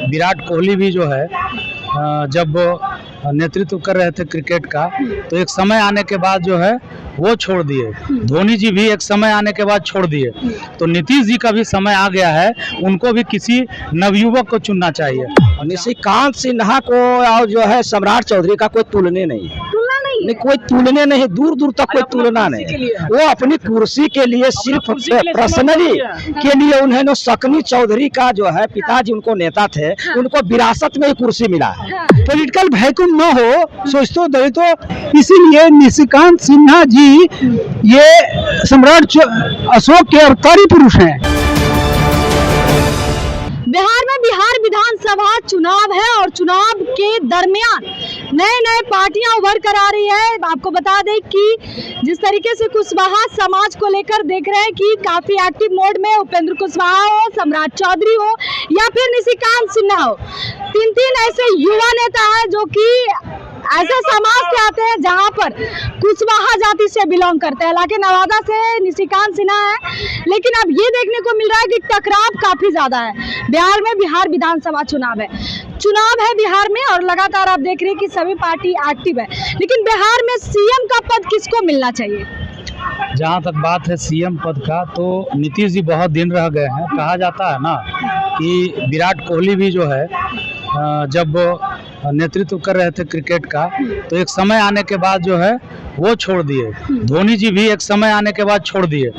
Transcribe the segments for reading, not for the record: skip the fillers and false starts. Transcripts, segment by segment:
विराट कोहली भी जो है जब नेतृत्व कर रहे थे क्रिकेट का, तो एक समय आने के बाद जो है वो छोड़ दिए। धोनी जी भी एक समय आने के बाद छोड़ दिए। तो नीतीश जी का भी समय आ गया है, उनको भी किसी नवयुवक को चुनना चाहिए। निशिकांत सिन्हा को और जो है सम्राट चौधरी का कोई तुलने नहीं है। नहीं, कोई तुलने नहीं, दूर दूर तक कोई तुलना नहीं। वो अपनी कुर्सी के लिए सिर्फ पर्सनली के लिए उन्होंने शकनी चौधरी का जो है पिताजी उनको नेता थे, उनको विरासत में ही कुर्सी मिला है। पॉलिटिकल वैक्यूम न हो सोचतो दे, तो इसीलिए निशिकांत सिन्हा जी ये सम्राट अशोक के अवतारी पुरुष हैं। बिहार में बिहार विधानसभा चुनाव है और चुनाव के दरमियान नए पार्टियां उभर कर आ रही है। आपको बता दें कि जिस तरीके से कुशवाहा समाज को लेकर देख रहे हैं कि काफी एक्टिव मोड में उपेंद्र कुशवाहा हो, सम्राट चौधरी हो या फिर निशिकांत सिन्हा हो, तीन ऐसे युवा नेता हैं जो कि ऐसे समाज से आते हैं जहां पर कुशवाहा जाति से बिलोंग करते हैं। हालांकि नवादा से निशिकांत सिन्हा है, लेकिन अब ये देखने को मिल रहा है कि टकराव काफी ज्यादा है। बिहार में बिहार विधानसभा चुनाव है बिहार में, और लगातार आप देख रहे हैं कि सभी पार्टी एक्टिव है। लेकिन बिहार में सीएम का पद किसको मिलना चाहिए? जहाँ तक बात है सीएम पद का, तो नीतीश जी बहुत दिन रह गए हैं। कहा जाता है ना कि विराट कोहली भी जो है जब नेतृत्व कर रहे थे क्रिकेट का, तो एक समय आने के बाद जो है वो छोड़ दिए। धोनी जी भी एक समय आने के बाद छोड़ दिए।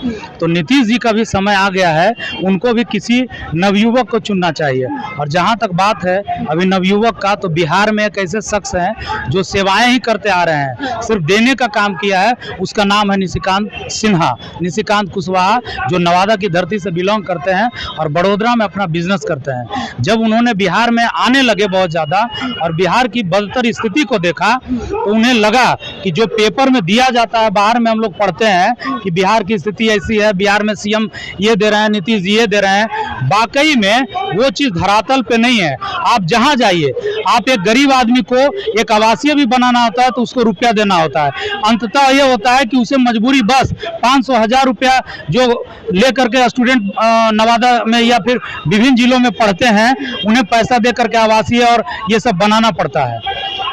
तो नीतीश जी का भी समय आ गया है, उनको भी किसी नवयुवक को चुनना चाहिए। और जहां तक बात है अभी नवयुवक का, तो बिहार में एक ऐसे शख्स हैं जो सेवाएं ही करते आ रहे हैं, सिर्फ देने का काम किया है। उसका नाम है निशिकांत सिन्हा, निशिकांत कुशवाहा, जो नवादा की धरती से बिलोंग करते हैं और बड़ोदरा में अपना बिजनेस करते हैं। जब उन्होंने बिहार में आने लगे बहुत ज़्यादा और बिहार की बदतर स्थिति को देखा, तो उन्हें लगा कि जो पेपर में दिया जाता है, बाहर में हम लोग पढ़ते हैं कि बिहार की स्थिति ऐसी है, बिहार में सीएम ये दे रहे हैं, नीतीश जी ये दे रहे हैं, वाकई में वो चीज़ धरातल पे नहीं है। आप जहाँ जाइए, आप एक गरीब आदमी को एक आवासीय भी बनाना होता है तो उसको रुपया देना होता है। अंततः ये होता है कि उसे मजबूरी बस 500-1000 रुपया जो लेकर के स्टूडेंट नवादा में या फिर विभिन्न जिलों में पढ़ते हैं, उन्हें पैसा दे करके आवासीय और ये सब बनाना पड़ता है।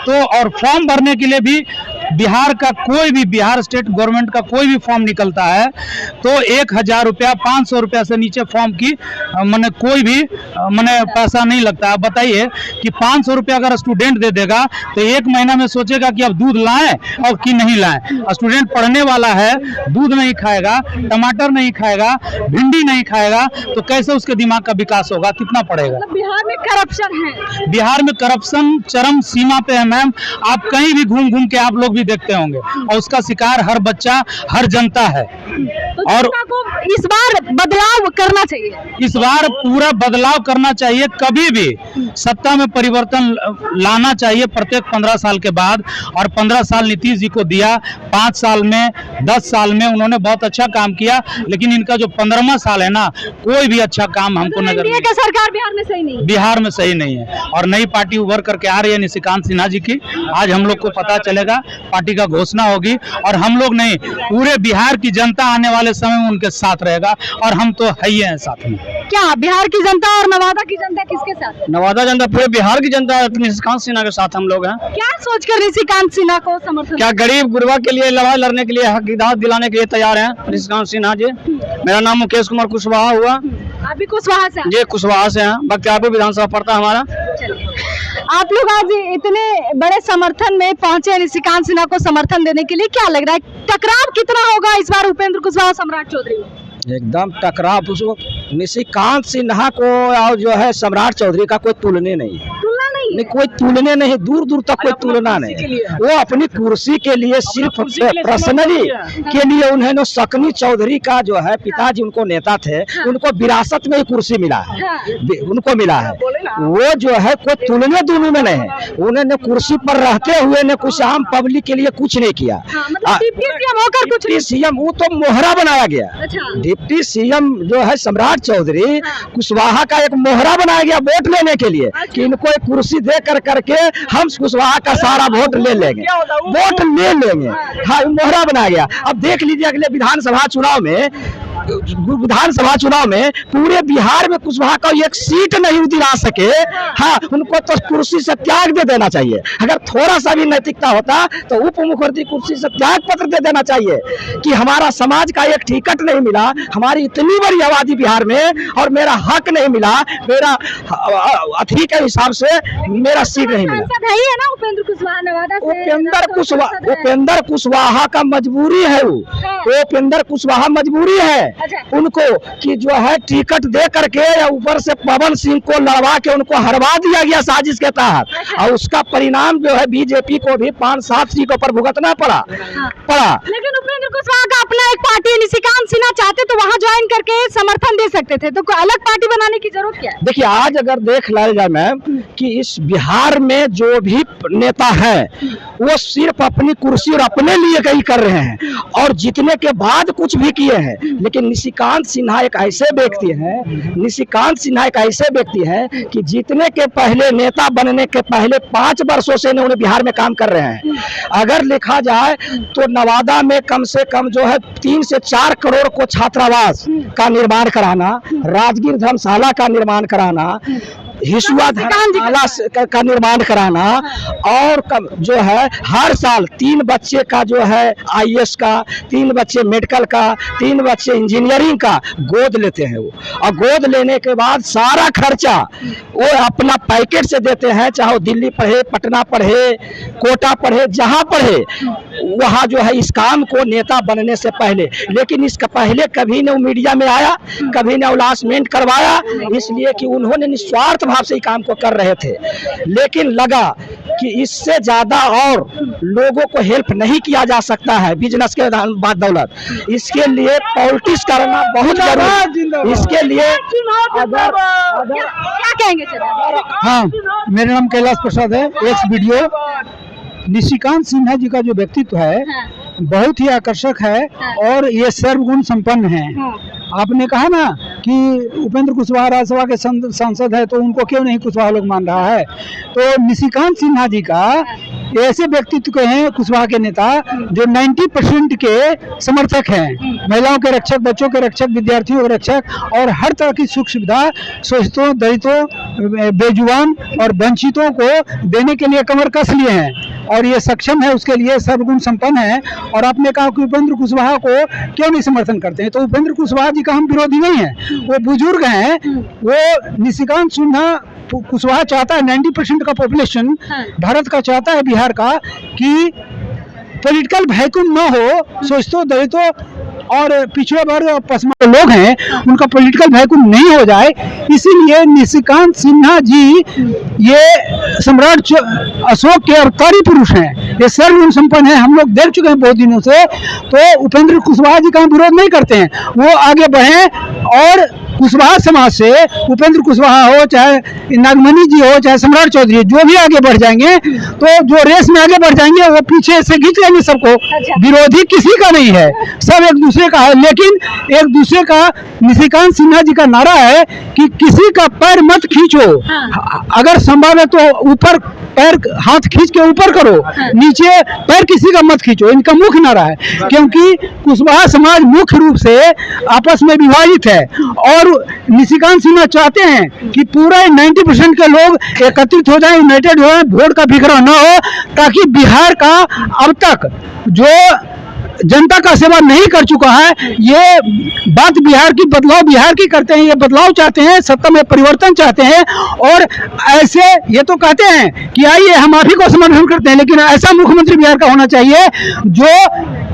तो और फॉर्म भरने के लिए भी बिहार का कोई भी, बिहार स्टेट गवर्नमेंट का कोई भी फॉर्म निकलता है तो 1000 रुपया, 500 रुपया से नीचे फॉर्म की मैंने कोई भी मैंने पैसा नहीं लगता है। बताइए कि 500 रुपया अगर स्टूडेंट दे देगा तो एक महीना में सोचेगा कि अब दूध लाएं और कि नहीं लाएं। स्टूडेंट पढ़ने वाला है, दूध नहीं खाएगा, टमाटर नहीं खाएगा, भिंडी नहीं खाएगा, तो कैसे उसके दिमाग का विकास होगा, कितना पड़ेगा? बिहार में करप्शन है, बिहार में करप्शन चरम सीमा पे है मैम। आप कहीं भी घूम घूम के आप लोग भी देखते होंगे, और उसका शिकार हर बच्चा, हर जनता है। तो और इस बार बदलाव करना चाहिए, इस बार पूरा बदलाव करना चाहिए। कभी भी सत्ता में परिवर्तन लाना चाहिए प्रत्येक 15 साल के बाद। और 15 साल नीतीश जी को दिया, 5 साल में, 10 साल में उन्होंने बहुत अच्छा काम किया, लेकिन इनका जो 15वां साल है ना, कोई भी अच्छा काम हमको नजर नहीं। सरकार बिहार में सही नहीं, बिहार में सही नहीं है। और नई पार्टी उभर करके आ रही है निशिकांत सिन्हा जी की। आज हम लोग को पता चलेगा, पार्टी का घोषणा होगी, और हम लोग नहीं, पूरे बिहार की जनता आने वाले समय में उनके साथ रहेगा, और हम तो है ही हैं साथ में। क्या बिहार की जनता और नवादा की जनता किसके साथ? नवादा जनता, पूरे बिहार की जनता निशिकांत सिन्हा के साथ हम लोग हैं। क्या सोचकर निशिकांत सिन्हा को समर्थन? क्या गरीब गुरबा के लिए लड़ाई लड़ने के लिए, हक हिदायत दिलाने के लिए तैयार हैं निशिकांत सिन्हा जी। मेरा नाम मुकेश कुमार कुशवाहा हुआ। आप भी कुशवाहा से? जी, कुशवाहा से हैं। बख्तियारपुर विधानसभा पड़ता है हमारा। आप लोग आज इतने बड़े समर्थन में पहुंचे निशिकांत सिन्हा को समर्थन देने के लिए, क्या लग रहा है टकराव कितना होगा इस बार उपेंद्र कुशवाहा सम्राट चौधरी में? एकदम टकराव। उसको निशिकांत सिन्हा को और जो है सम्राट चौधरी का कोई तुलने नहीं है। नहीं, कोई तुलने नहीं, दूर दूर तक कोई तुलना नहीं। वो अपनी कुर्सी के लिए सिर्फ पर्सनली के लिए उन्होंने शकनी चौधरी का जो है पिताजी उनको नेता थे, उनको विरासत में ही कुर्सी मिला है, उनको मिला है। वो जो है कोई तुलने दूलने में नहीं है। उन्होंने कुर्सी पर रहते हुए ने कुछ आम पब्लिक के लिए कुछ नहीं किया। डिप्टी सीएम वो तो मोहरा बनाया गया। डिप्टी सीएम जो है सम्राट चौधरी, कुशवाहा का एक मोहरा बनाया गया वोट लेने के लिए, कि इनको एक कुर्सी दे करके हम कुशवाहा का सारा वोट ले लेंगे, वोट ले लेंगे। हाँ, मोहरा बनाया गया। अब देख लीजिए अगले विधानसभा चुनाव में विधानसभा चुनाव में पूरे बिहार में कुशवाहा का एक सीट नहीं दिला सके, हाँ उनको तो कुर्सी से त्याग दे देना चाहिए। अगर थोड़ा सा भी नैतिकता होता तो उप मुख्यमंत्री कुर्सी से त्याग पत्र दे देना चाहिए कि हमारा समाज का एक टिकट नहीं मिला, हमारी इतनी बड़ी आबादी बिहार में और मेरा हक नहीं मिला, मेरा अधिक के हिसाब से मेरा सीट नहीं मिला। है ना उपेंद्र कुशवाहा नवादा से। उपेंद्र कुशवाहा का मजबूरी है, वो उपेंद्र कुशवाहा मजबूरी है उनको कि जो है टिकट दे करके या ऊपर से पवन सिंह को लड़वा के उनको हरवा दिया गया साजिश के तहत, और उसका परिणाम जो है बीजेपी को भी 5-7 सीटों पर भुगतना पड़ा। लेकिन उपेंद्र कुशवाहा का अपना एक पार्टी है, निशिकांत सिन्हा चाहते तो वहां ज्वाइन करके समर्थन दे सकते थे, तो कोई अलग पार्टी बनाने की जरूरत क्या है? देखिए आज अगर देख लिया जाए मैम कि इस बिहार में जो भी नेता है वो सिर्फ अपनी कुर्सी और अपने लिए कहीं कर रहे हैं और जीतने के बाद कुछ भी किए हैं। लेकिन निशिकांत सिन्हा एक ऐसे व्यक्ति हैं कि जीतने के पहले, नेता बनने के पहले 5 वर्षों से उन्हें बिहार में काम कर रहे हैं। अगर लिखा जाए तो नवादा में कम से कम जो है 3 से 4 करोड़ को छात्रावास का निर्माण कराना, राजगीर धर्मशाला का निर्माण कराना, हिसुआ धर्मशाला का निर्माण कराना, और जो है हर साल 3 बच्चे का जो है IAS का, 3 बच्चे मेडिकल का, 3 बच्चे इंजीनियरिंग का गोद लेते हैं वो, और गोद लेने के बाद सारा खर्चा वो अपना पैकेट से देते हैं, चाहे वो दिल्ली पढ़े, पटना पढ़े, कोटा पढ़े, जहां पढ़े वहां जो है इस काम को नेता बनने से पहले। लेकिन इसका पहले कभी न मीडिया में आया, कभी न अनाउंसमेंट करवाया, इसलिए कि उन्होंने निस्वार्थ भाव से काम को कर रहे थे। लेकिन लगा कि इससे ज्यादा और लोगों को हेल्प नहीं किया जा सकता है बिजनेस के बाद दौलत, इसके लिए पॉलिटिक्स करना बहुत जरूरी। इसके लिए क्या कहेंगे? हाँ, मेरा नाम कैलाश प्रसाद है, एक्स वीडियो। निशिकांत सिन्हा जी का जो व्यक्तित्व है बहुत ही आकर्षक है और ये सर्वगुण संपन्न है। आपने कहा ना कि उपेंद्र कुशवाहा राज्यसभा के सांसद है तो उनको क्यों नहीं कुशवाहा लोग मान रहा है, तो निशिकांत सिन्हा जी का ऐसे व्यक्तित्व के हैं कुशवाहा के नेता जो 90% के समर्थक हैं, महिलाओं के रक्षक, बच्चों के रक्षक, विद्यार्थियों के रक्षक और हर तरह की सुख सुविधा शोषितों, दलितों, बेजुबान और वंचितों को देने के लिए कमर कस लिए हैं और ये सक्षम है, उसके लिए सर्वगुण संपन्न है। और आपने कहा कि उपेंद्र कुशवाहा को क्यों नहीं समर्थन करते हैं, तो उपेंद्र कुशवाहा जी का हम विरोधी नहीं है, वो बुजुर्ग हैं। वो निशिकांत सिन्हा कुशवाहा चाहता है 90% का पॉपुलेशन भारत का चाहता है, बिहार का, कि पॉलिटिकल वैक्यूम न हो, शोषितों, दलितों और पिछड़े वर्ग और पसमानदा लोग हैं उनका पॉलिटिकल वैक्यूम नहीं हो जाए, इसीलिए निशिकांत सिन्हा जी ये सम्राट अशोक के अवतारी पुरुष हैं, ये सर्वगुण संपन्न है। हम लोग देख चुके हैं बहुत दिनों से, तो उपेंद्र कुशवाहा जी का हम विरोध नहीं करते हैं, वो आगे बढ़े और कुशवाहा समाज से उपेंद्र कुशवाहा हो, चाहे नागमणि जी हो, चाहे सम्राट चौधरी, जो भी आगे बढ़ जाएंगे तो जो रेस में आगे बढ़ जाएंगे वो पीछे से खींच लेंगे सबको। विरोधी किसी का नहीं है, सब एक दूसरे का है। लेकिन एक दूसरे का निशिकांत सिन्हा जी का नारा है कि किसी का पैर मत खींचो, अगर संभव है तो ऊपर पैर, हाथ खींच के ऊपर करो, नीचे पैर किसी का मत खींचो, इनका मुख्य नारा है। क्योंकि कुशवाहा समाज मुख्य रूप से आपस में विभाजित है और निशिकांत सिन्हा चाहते हैं कि पूरा 90% के लोग एकत्रित हो जाएं, यूनाइटेड हो जाएं, वोट का बिखरा न हो, ताकि बिहार का अब तक जो जनता का सेवा नहीं कर चुका है, ये बात बिहार की, बदलाव बिहार की करते हैं, ये बदलाव चाहते हैं, सत्ता में परिवर्तन चाहते हैं। और ऐसे ये तो कहते हैं कि आइए हम आप ही को समर्थन करते हैं, लेकिन ऐसा मुख्यमंत्री बिहार का होना चाहिए जो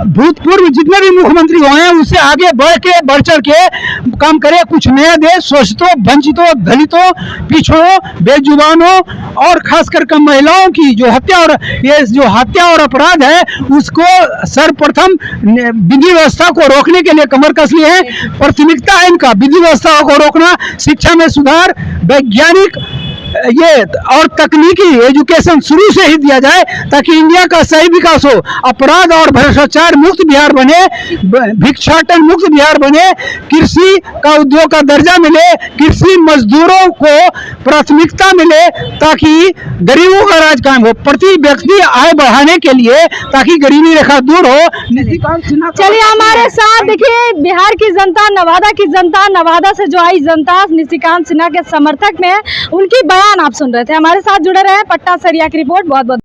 भूतपूर्व जितने भी मुख्यमंत्री हुए हैं उससे आगे बढ़ चढ़ के काम करे, कुछ नया दे, शोषितों, वंचितों, दलितों, पिछड़ों, बेजुबानों और खास करके महिलाओं की जो हत्या और अपराध है उसको सर्वप्रथम विधि व्यवस्था को रोकने के लिए कमर कस लिए हैं। प्राथमिकता है इनका विधि व्यवस्था को रोकना, शिक्षा में सुधार, वैज्ञानिक ये और तकनीकी एजुकेशन शुरू से ही दिया जाए ताकि इंडिया का सही विकास हो, अपराध और भ्रष्टाचार मुक्त बिहार बने, भिक्षाटन मुक्त बिहार बने, कृषि का उद्योग का दर्जा मिले, कृषि मजदूरों को प्राथमिकता मिले ताकि गरीबों का राज कायम हो, प्रति व्यक्ति आय बढ़ाने के लिए ताकि गरीबी रेखा दूर हो। चलिए हमारे साथ देखिए बिहार की जनता, नवादा की जनता, नवादा से जो आई जनता निशिकांत सिन्हा के समर्थक में है, उनकी बयान आप सुन रहे थे। हमारे साथ जुड़े रहे पटना से रिया की रिपोर्ट। बहुत बहुत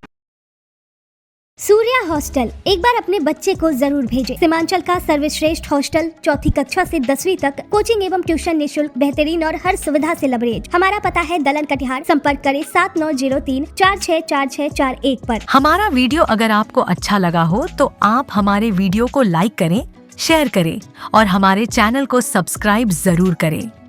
सूर्या हॉस्टल एक बार अपने बच्चे को जरूर भेजें। सीमांचल का सर्वश्रेष्ठ हॉस्टल, चौथी कक्षा से 10वीं तक, कोचिंग एवं ट्यूशन निःशुल्क, बेहतरीन और हर सुविधा से लबरेज। हमारा पता है दलन कटिहार। संपर्क करें 7903464641 पर। हमारा वीडियो अगर आपको अच्छा लगा हो तो आप हमारे वीडियो को लाइक करें, शेयर करें और हमारे चैनल को सब्सक्राइब जरूर करें।